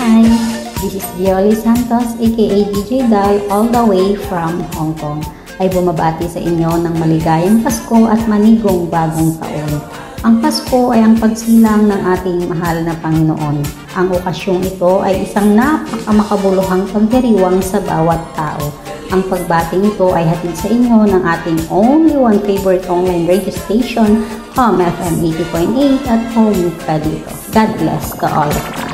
Hi! This is Dioli Santos aka DJ Dal all the way from Hong Kong. Ay bumabati sa inyo ng maligayang Pasko at manigong bagong taon. Ang Pasko ay ang pagsilang ng ating mahal na Panginoon. Ang okasyong ito ay isang napakamakabuluhang pagdiriwang sa bawat tao. Ang pagbating ito ay hatid sa inyo ng ating only one favorite online radio station, Home FM 80.8 at Home ka dito. God bless to all of us.